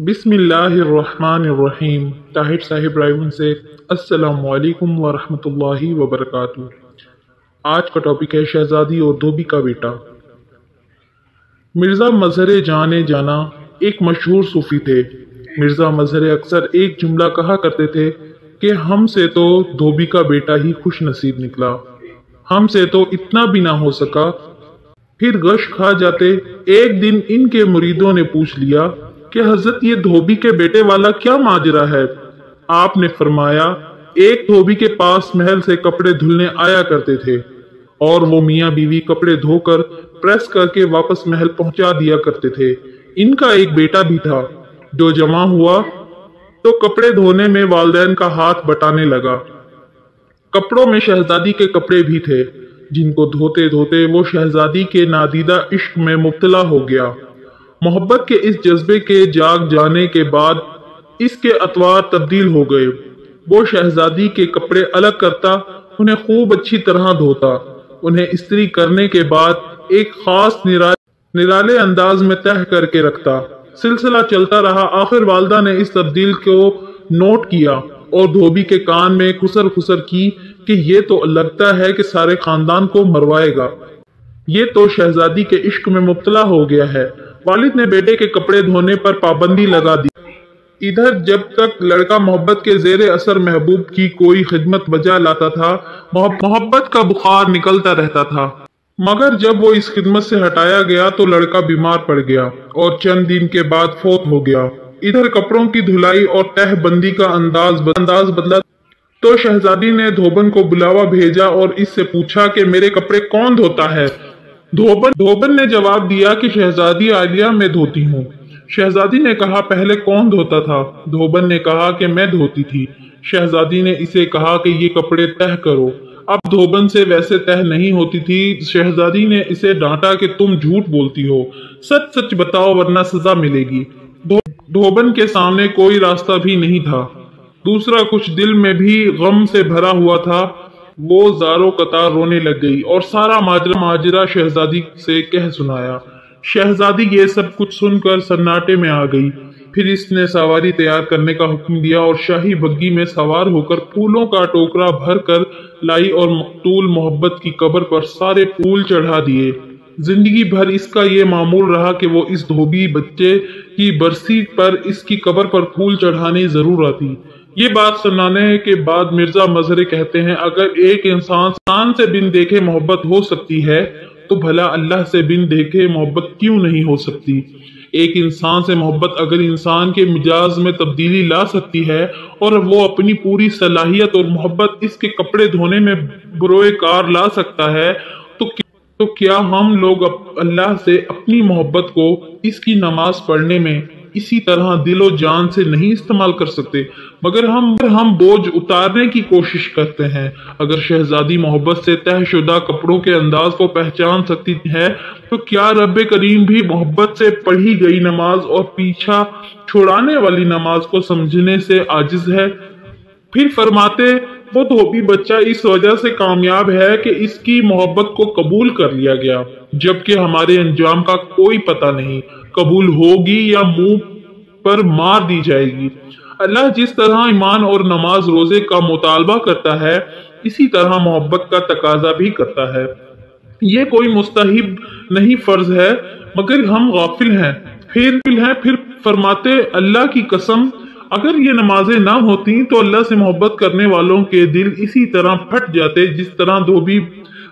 بسم اللہ الرحمن الرحیم۔ طاہر صاحب رائے سے السلام علیکم ورحمۃ اللہ وبرکاتہ۔ آج کا ٹاپک ہے شہزادی اور دھوبی کا بیٹا۔ مرزا مظہر جانے جانا ایک مشہور صوفی تھے۔ مرزا مظہر اکثر ایک جملہ کہا کرتے تھے کہ ہم سے تو دھوبی کا بیٹا ہی خوش نصیب نکلا، ہم سے تو اتنا بھی نہ ہو سکا۔ پھر غش کھا جاتے۔ ایک دن ان کے مریدوں نے پوچھ لیا کہ حضرت یہ دھوبی کے بیٹے والا کیا ماجرا ہے؟ آپ نے فرمایا ایک دھوبی کے پاس محل سے کپڑے دھلنے آیا کرتے تھے اور وہ میاں بیوی کپڑے دھو کر پریس کر کے واپس محل پہنچا دیا کرتے تھے۔ ان کا ایک بیٹا بھی تھا جو جمع ہوا تو کپڑے دھونے میں والدین کا ہاتھ بٹانے لگا۔ کپڑوں میں شہزادی کے کپڑے بھی تھے جن کو دھوتے دھوتے وہ شہزادی کے نادیدہ عشق میں مبتلا ہو گیا۔ محبت کے اس جذبے کے جاگ جانے کے بعد اس کے اطوار تبدیل ہو گئے۔ وہ شہزادی کے کپڑے الگ کرتا، انہیں خوب اچھی طرح دھوتا، انہیں استری کرنے کے بعد ایک خاص نرالے انداز میں تہہ کر کے رکھتا۔ سلسلہ چلتا رہا۔ آخر والدہ نے اس تبدیل کو نوٹ کیا اور دھوبی کے کان میں خسر خسر کی کہ یہ تو لگتا ہے کہ سارے خاندان کو مروائے گا، یہ تو شہزادی کے عشق میں مبتلا ہو گیا ہے۔ والد نے بیٹے کے کپڑے دھونے پر پابندی لگا دی۔ ادھر جب تک لڑکا محبت کے زیر اثر محبوب کی کوئی خدمت بجا لاتا تھا، محبت کا بخار نکلتا رہتا تھا، مگر جب وہ اس خدمت سے ہٹایا گیا تو لڑکا بیمار پڑ گیا اور چند دن کے بعد فوت ہو گیا۔ ادھر کپڑوں کی دھلائی اور تہہ بندی کا انداز بدلا تو شہزادی نے دھوبن کو بلاوا بھیجا اور اس سے پوچھا کہ میرے کپڑے کون دھوتا ہے؟ دھوبن نے جواب دیا کہ شہزادی عالیہ میں دھوتی ہوں۔ شہزادی نے کہا پہلے کون دھوتا تھا؟ دھوبن نے کہا کہ میں دھوتی تھی۔ شہزادی نے اسے کہا کہ یہ کپڑے تہہ کرو۔ اب دھوبن سے ویسے تہہ نہیں ہوتی تھی۔ شہزادی نے اسے ڈانٹا کہ تم جھوٹ بولتی ہو، سچ سچ بتاؤ ورنہ سزا ملے گی۔ دھوبن کے سامنے کوئی راستہ بھی نہیں تھا، دوسرا کچھ دل میں بھی غم سے بھرا ہوا تھا۔ وہ زاروں قطار رونے لگ گئی اور سارا ماجرا شہزادی سے کہہ سنایا۔ شہزادی یہ سب کچھ سن کر سناٹے میں آ گئی۔ پھر اس نے سواری تیار کرنے کا حکم دیا اور شاہی بگی میں سوار ہو کر پھولوں کا ٹوکرا بھر کر لائی اور مقتول محبت کی قبر پر سارے پھول چڑھا دیے۔ زندگی بھر اس کا یہ معمول رہا کہ وہ اس دھوبی بچے کی برسی پر اس کی قبر پر پھول چڑھانے ضرور آتی۔ یہ بات سنانے کے بعد مرزا مظہر کہتے ہیں اگر ایک انسان سے بن دیکھے محبت ہو سکتی ہے تو بھلا اللہ سے بن دیکھے محبت کیوں نہیں ہو سکتی؟ ایک انسان سے محبت اگر انسان کے مزاج میں تبدیلی لا سکتی ہے اور وہ اپنی پوری صلاحیت اور محبت اس کے کپڑے دھونے میں بروئے کار لا سکتا ہے تو کیا ہم لوگ اللہ سے اپنی محبت کو اس کی نماز پڑھنے میں اسی طرح دل و جان سے نہیں استعمال کر سکتے؟ مگر ہم بوجھ اتارنے کی کوشش کرتے ہیں۔ اگر شہزادی محبت سے تہہ شدہ کپڑوں کے انداز کو پہچان سکتی ہے تو کیا رب کریم بھی محبت سے پڑھی گئی نماز اور پیچھا چھوڑانے والی نماز کو سمجھنے سے عاجز ہے؟ پھر فرماتے وہ دھوبی بچہ اس وجہ سے کامیاب ہے کہ اس کی محبت کو قبول کر لیا گیا، جبکہ ہمارے انجام کا کوئی پتہ نہیں، قبول ہوگی یا منہ پر مار دی جائے گی۔ اللہ جس طرح ایمان اور نماز روزے کا مطالبہ کرتا ہے اسی طرح محبت کا تقاضا بھی کرتا ہے۔ یہ کوئی مستحب نہیں، فرض ہے، مگر ہم غافل ہیں۔ پھر فرماتے اللہ کی قسم اگر یہ نمازیں نہ ہوتی تو اللہ سے محبت کرنے والوں کے دل اسی طرح پھٹ جاتے جس طرح دھوبی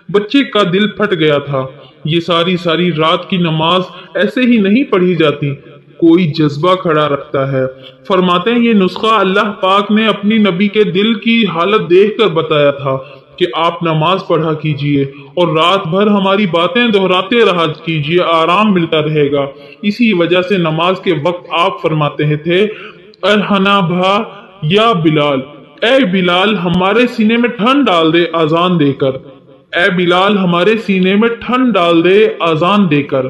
بچے کا دل پھٹ گیا تھا۔ یہ ساری رات کی نماز ایسے ہی نہیں پڑھی جاتی، کوئی جذبہ کھڑا رکھتا ہے۔ فرماتے ہیں یہ نسخہ اللہ پاک نے اپنی نبی کے دل کی حالت دیکھ کر بتایا تھا کہ آپ نماز پڑھا کیجئے اور رات بھر ہماری باتیں دہراتے رہا کیجئے، آرام ملتا رہے گا۔ اسی وجہ سے نماز کے وقت آپ فرماتے تھے ارحنا بھا یا بلال، اے بلال ہمارے سینے میں ٹھنڈ ڈال دے اذان دے کر، اے بلال ہمارے سینے میں ٹھنڈ ڈال دے اذان دے کر۔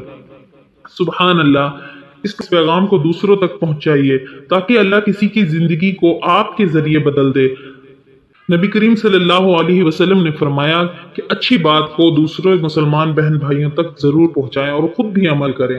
سبحان اللہ۔ اس پیغام کو دوسروں تک پہنچائیے تاکہ اللہ کسی کی زندگی کو آپ کے ذریعے بدل دے۔ نبی کریم صلی اللہ علیہ وسلم نے فرمایا کہ اچھی بات کو دوسرے مسلمان بہن بھائیوں تک ضرور پہنچائیں اور خود بھی عمل کریں۔